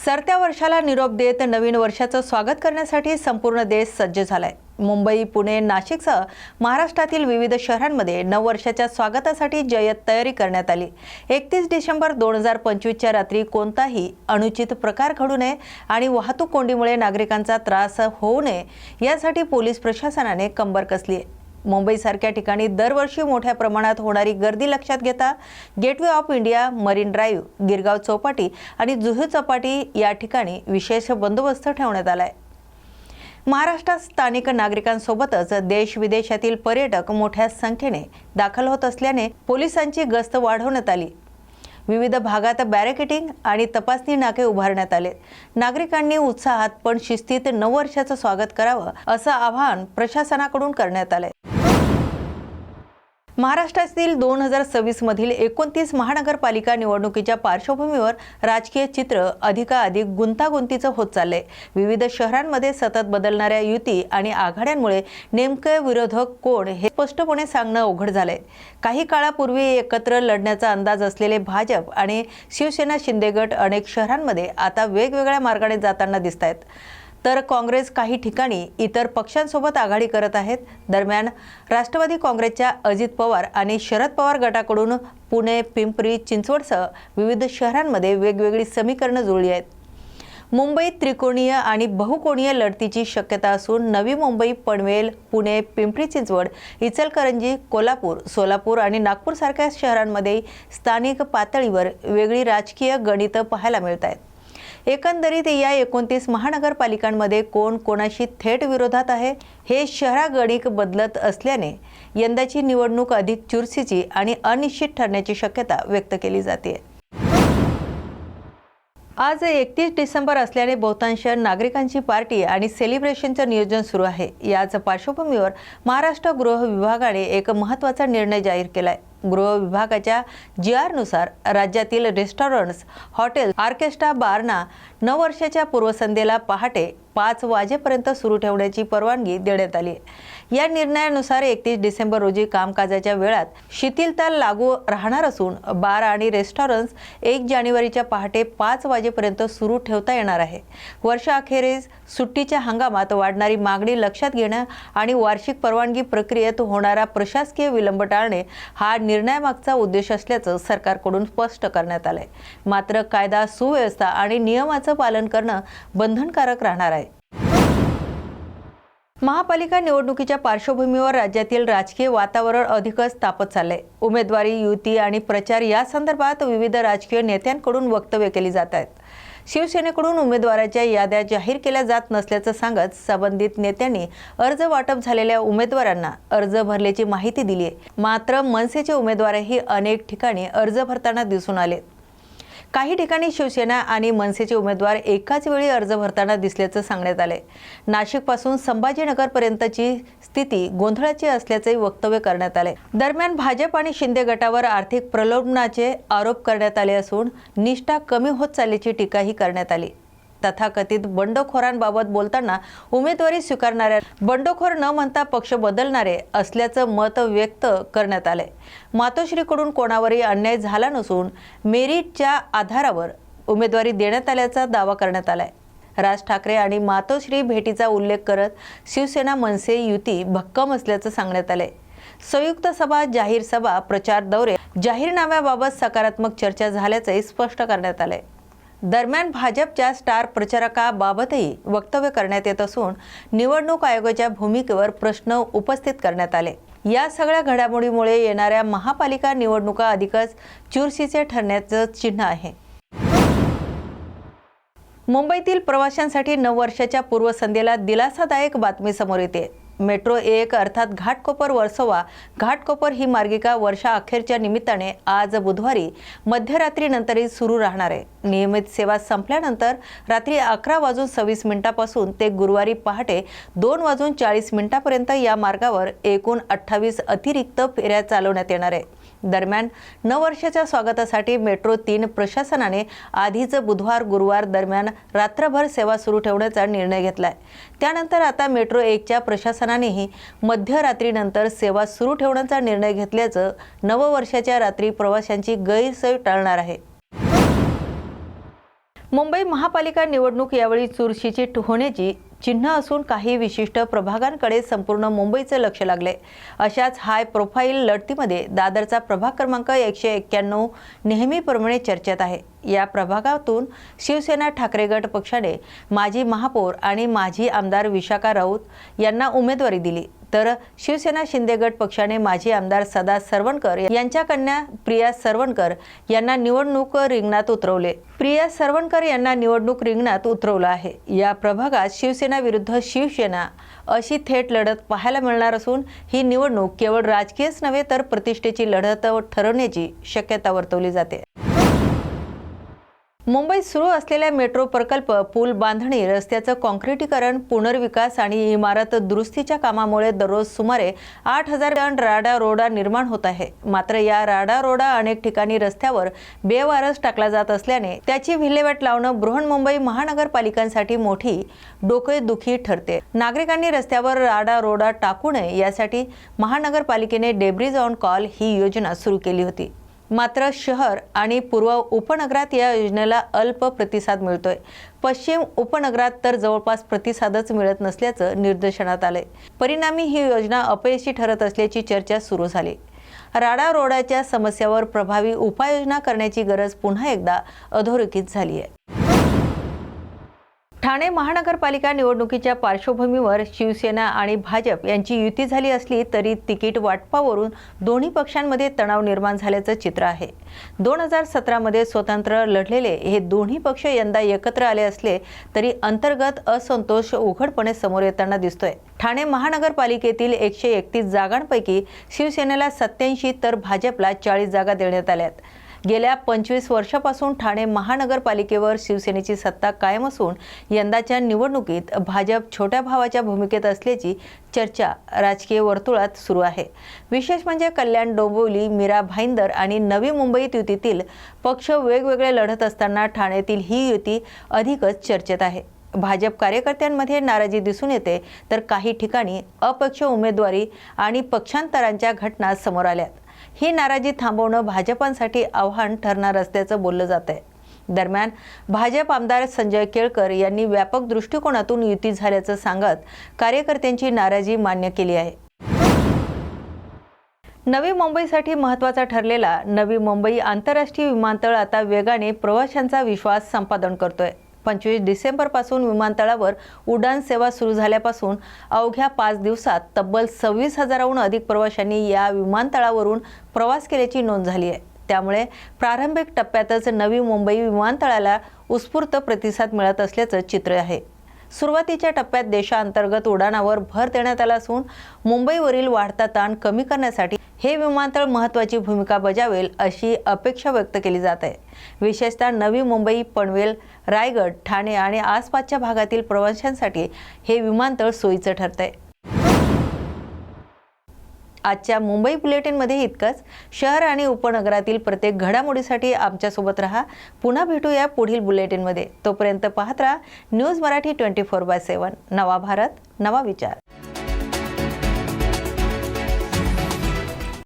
सरत्या वर्षाला निरोप देत नवीन वर्षाचं स्वागत करण्यासाठी संपूर्ण देश सज्ज झालाय। मुंबई, पुणे, नाशिकसह महाराष्ट्रातील विविध शहरांमध्ये नववर्षाच्या स्वागतासाठी जय्यत तयारी करण्यात आली। 31 डिसेंबर 2025 च्या रात्री कोणताही अनुचित प्रकार घडू नये आणि वाहतूक कोंडीमुळे नागरिकांचा त्रास होऊ नये यासाठी पोलीस प्रशासनाने कंबर कसली आहे। मुंबईसारख्या ठिकाणी दरवर्षी मोठ्या प्रमाणात होणारी गर्दी लक्षात घेता gateway of India, marine drive, Girgaon Chowpatty आणि जुहू चौपाटी या ठिकाणी विशेष बंदोबस्त ठेवण्यात आलाय। महाराष्ट्रात स्थानिक नागरिकांसोबतच देश विदेशातील पर्यटक मोठ्या संख्येने दाखल होत असल्याने पोलिसांची गस्त वाढवण्यात आली। विविध भागात बॅरिकेडिंग आणि तपासणी नाके उभारण्यात आले। नागरिकांनी उत्साहात पण शिस्तीत नववर्षाचं स्वागत करावं असं आवाहन प्रशासनाकडून करण्यात आलंय। महाराष्ट्रातील 2026 मधील 29 महानगरपालिका निवडणुकीच्या पार्श्वभूमीवर राजकीय चित्र अधिकाधिक गुंतागुंतीचं होत चाललंय। विविध शहरांमध्ये सतत बदलणाऱ्या युती आणि आघाड्यांमुळे नेमके विरोधक कोण हे स्पष्टपणे सांगणं अवघड झालंय। काही काळापूर्वी एकत्र लढण्याचा अंदाज असलेले भाजप आणि शिवसेना शिंदे गट अनेक शहरांमध्ये आता वेगवेगळ्या मार्गाने जाताना दिसतायत, तर काँग्रेस काही ठिकाणी इतर पक्षांसोबत आघाडी करत आहेत। दरम्यान राष्ट्रवादी काँग्रेसच्या अजित पवार आणि शरद पवार गटाकडून पुणे, पिंपरी चिंचवडसह विविध शहरांमध्ये वेगवेगळी समीकरणं जुळली आहेत। मुंबईत त्रिकोणीय आणि बहुकोणीय लढतीची शक्यता असून नवी मुंबई, पनवेल, पुणे, पिंपरी चिंचवड, इचलकरंजी, कोल्हापूर, सोलापूर आणि नागपूर सारख्या शहरांमध्ये स्थानिक पातळीवर वेगळी राजकीय गणितं पाहायला मिळत आहेत। एकंदरीत या 29 महानगरपालिकांमध्ये कोण कोणाशी थेट विरोधात आहे हे शहरागणिक बदलत असल्याने यंदाची निवडणूक अधिक चुरशीची आणि अनिश्चित ठरण्याची शक्यता व्यक्त केली जाते। आज 31 डिसेंबर असल्याने बहुतांश नागरिकांची पार्टी आणि सेलिब्रेशनचं नियोजन सुरू आहे। याच पार्श्वभूमीवर महाराष्ट्र गृह विभागाने एक महत्त्वाचा निर्णय जाहीर केलाय। गृह विभागाच्या GR नुसार राज्यातील रेस्टॉरंट्स, हॉटेल, ऑर्केस्ट्रा, बारना नववर्षाच्या पूर्वसंध्येला पहाटे 5 वाजेपर्यंत सुरू ठेवण्याची परवानगी देण्यात आली आहे। या निर्णयानुसार 31 डिसेंबर रोजी कामकाजाच्या वेळात शिथिलता लागू राहणार असून बार आणि रेस्टॉरंट्स 1 जानेवारीच्या पहाटे 5 वाजेपर्यंत सुरू ठेवता येणार आहे। वर्षाअखेरीस सुट्टीच्या हंगामात वाढणारी मागणी लक्षात घेणं आणि वार्षिक परवानगी प्रक्रियेत होणारा प्रशासकीय विलंब टाळणे हा निर्णयामागचा उद्देश असल्याचं सरकारकडून स्पष्ट करण्यात आलंय। मात्र कायदा सुव्यवस्था आणि नियमाचं पालन करणं बंधनकारक राहणार आहे। महापालिका निवडणुकीच्या पार्श्वभूमीवर राज्यातील राजकीय वातावरण अधिकच तापत चाललंय। उमेदवारी, युती आणि प्रचार या संदर्भात विविध राजकीय नेत्यांकडून वक्तव्य केली जात आहेत। शिवसेनेकडून उमेदवाराच्या याद्या जाहीर केल्या जात नसल्याचं सांगत संबंधित नेत्यांनी अर्ज वाटप झालेल्या उमेदवारांना अर्ज भरल्याची माहिती दिली आहे। मात्र मनसेचे उमेदवारही अनेक ठिकाणी अर्ज भरताना दिसून आले। काही ठिकाणी शिवसेना आणि मनसेचे उमेदवार एकाच वेळी अर्ज भरताना दिसल्याचं सांगण्यात आले। नाशिकपासून संभाजीनगरपर्यंतची स्थिती गोंधळाची असल्याचे वक्तव्य करण्यात आले। दरम्यान भाजप आणि शिंदे गटावर आर्थिक प्रलोभनाचे आरोप करण्यात आले असून निष्ठा कमी होत चालल्याची टीकाही करण्यात आली। तथाकथित बंडखोरांबाबत बोलताना उमेदवारी स्वीकारणाऱ्या बंडखोर न म्हणता पक्ष बदलणारे असल्याचं मत व्यक्त करण्यात आले। मातोश्रीकडून कोणावरही अन्याय झाला नसून मेरिटच्या आधारावर उमेदवारी देण्यात आल्याचा दावा करण्यात आलाय। राज ठाकरे आणि मातोश्री भेटीचा उल्लेख करत शिवसेना मनसे युती भक्कम असल्याचं सांगण्यात आलंय। संयुक्त सभा, जाहीर सभा, प्रचार दौरे, जाहीरनाम्याबाबत सकारात्मक चर्चा झाल्याचे स्पष्ट करण्यात आलंय। दरम्यान भाजपच्या स्टार प्रचारकाबाबतही वक्तव्य करण्यात येत असून निवडणूक आयोगाच्या भूमिकेवर प्रश्न उपस्थित करण्यात आले। या सगळ्या घडामोडीमुळे येणाऱ्या महापालिका निवडणुका अधिकच चुरशीचे ठरण्याचं चिन्ह आहे। मुंबईतील प्रवाशांसाठी नववर्षाच्या पूर्वसंध्येला दिलासादायक बातमी समोर येते। मेट्रो 1 अर्थात घाटकोपर वर्सोवा घाटकोपर ही मार्गिका वर्षाअखेरच्या निमित्ताने आज बुधवारी मध्यरात्रीनंतरही सुरू राहणार आहे। नियमित सेवा संपल्यानंतर रात्री 11:26 पासून ते गुरुवारी पहाटे 2:40 या मार्गावर एकूण 28 अतिरिक्त फेऱ्या चालवण्यात येणार आहे। दरम्यान नववर्षाच्या स्वागतासाठी मेट्रो 3 प्रशासनाने आधीच बुधवार गुरुवार दरम्यान रात्रभर सेवा सुरू ठेवण्याचा निर्णय घेतलाय। त्यानंतर आता मेट्रो 1च्या प्रशासनानेही मध्यरात्रीनंतर सेवा सुरू ठेवण्याचा निर्णय घेतल्याचं नववर्षाच्या रात्री प्रवाशांची गैरसोय टाळणार आहे। मुंबई महापालिका निवडणूक यावेळी चुरशीची होण्याची चिन्ह असून काही विशिष्ट प्रभागांकडे संपूर्ण मुंबईचे लक्ष लागले। अशाच हाय प्रोफाईल लढतीमध्ये दादरचा प्रभाग क्रमांक 191 नेहमीप्रमाणे चर्चेत आहे। या प्रभागातून शिवसेना ठाकरे गट पक्षाने माजी महापौर आणि माजी आमदार विशाखा राऊत यांना उमेदवारी दिली, तर शिवसेना शिंदे गट पक्षाने माजी आमदार सदा सरवणकर यांच्या कन्या प्रिया सरवणकर यांना निवडणूक रिंगणात उतरवले। प्रिया सरवणकर यांना निवडणूक रिंगणात उतरवलं आहे। या प्रभागात शिवसेना विरुद्ध शिवसेना अशी थेट लढत पाहायला मिळणार असून ही निवडणूक केवळ राजकीयच नव्हे तर प्रतिष्ठेची लढत ठरवण्याची शक्यता वर्तवली जाते। मुंबईत सुरू असलेल्या मेट्रो प्रकल्प, पूल बांधणी, रस्त्याचं काँक्रिटीकरण, पुनर्विकास आणि इमारत दुरुस्तीच्या कामामुळे दररोज सुमारे 8000 टन राडा-रोडा निर्माण होत आहे। मात्र या राडा-रोडा अनेक ठिकाणी रस्त्यावर बेवारस टाकला जात असल्याने त्याची विल्हेवाट लावणं बृहन्मुंबई महानगरपालिकांसाठी मोठी डोकेदुखी ठरते। नागरिकांनी रस्त्यावर राडा-रोडा टाकू नये यासाठी महानगरपालिकेने डेब्रिज ऑन कॉल ही योजना सुरू केली होती। मात्र शहर आणि पूर्व उपनगरात या योजनेला अल्प प्रतिसाद मिळतोय। पश्चिम उपनगरात तर जवळपास प्रतिसादच मिळत नसल्याचं निदर्शनास आलंय। परिणामी ही योजना अपयशी ठरत असल्याची चर्चा सुरू झाली। राडा-रोडाच्या समस्येवर प्रभावी उपाययोजना करण्याची गरज पुन्हा एकदा अधोरेखित झाली आहे। ठाणे महानगरपालिका निवडणुकीच्या पार्श्वभूमीवर शिवसेना आणि भाजप यांची युती झाली असली तरी तिकीट वाटपावरून दोन्ही पक्षांमध्ये तणाव निर्माण झाल्याचं चित्र आहे। 2017 मध्ये स्वतंत्र लढलेले हे दोन्ही पक्ष यंदा एकत्र आले असले तरी अंतर्गत असंतोष उघडपणे समोर येताना दिसतोय। ठाणे महानगरपालिकेतील 131 जागांपैकी शिवसेनेला 87 तर भाजपला 40 जागा देण्यात आल्यात। गेल्या 25 वर्षापासून ठाणे महानगरपालिकेवर शिवसेनेची सत्ता कायम असून यंदाच्या निवडणुकीत भाजप छोट्या भावाच्या भूमिकेत असल्याची चर्चा राजकीय वर्तुळात सुरू आहे। विशेष म्हणजे कल्याण डोंबिवली, मीरा भाईंदर आणि नवी मुंबईत युतीतील पक्ष वेगवेगळे लढत असताना ठाण्यातील ही युती अधिकच चर्चेत आहे। भाजप कार्यकर्त्यांमध्ये नाराजी दिसून येते तर काही ठिकाणी अपक्ष उमेदवारी आणि पक्षांतरांच्या घटना समोर आल्यात। ही नाराजी थांबवणं भाजपांसाठी आव्हान ठरणार असल्याचं बोललं जात आहे। दरम्यान भाजप आमदार संजय केळकर यांनी व्यापक दृष्टिकोनातून युती झाल्याचं सांगत कार्यकर्त्यांची नाराजी मान्य केली आहे। नवी मुंबईसाठी महत्त्वाचा ठरलेला नवी मुंबई आंतरराष्ट्रीय विमानतळ आता वेगाने प्रवाशांचा विश्वास संपादन करतोय। 25 डिसेंबरपासून विमानतळावर उड्डाण सेवा सुरू झाल्यापासून अवघ्या 5 दिवसात तब्बल 26,000हून अधिक प्रवाशांनी या विमानतळावरून प्रवास केल्याची नोंद झाली आहे। त्यामुळे प्रारंभिक टप्प्यातच नवी मुंबई विमानतळाला उत्स्फूर्त प्रतिसाद मिळत असल्याचं चित्र आहे। सुरुवातीच्या टप्प्यात देशांतर्गत उड्डाणावर भर देण्यात आला असून मुंबईवरील वाढता ताण कमी करण्यासाठी हे विमानतळ महत्त्वाची भूमिका बजावेल अशी अपेक्षा व्यक्त केली जात आहे। विशेषतः नवी मुंबई, पनवेल, रायगड, ठाणे आणि आसपासच्या भागातील प्रवाशांसाठी हे विमानतळ सोयीचं ठरतंय। आजच्या मुंबई बुलेटिनमध्ये इतकंच। शहर आणि उपनगरातील प्रत्येक घडामोडीसाठी आमच्यासोबत रहा। पुन्हा भेटूया पुढील बुलेटिनमध्ये। तोपर्यंत पाहत रहा न्यूज मराठी 24/7। नवा भारत, नवा विचार।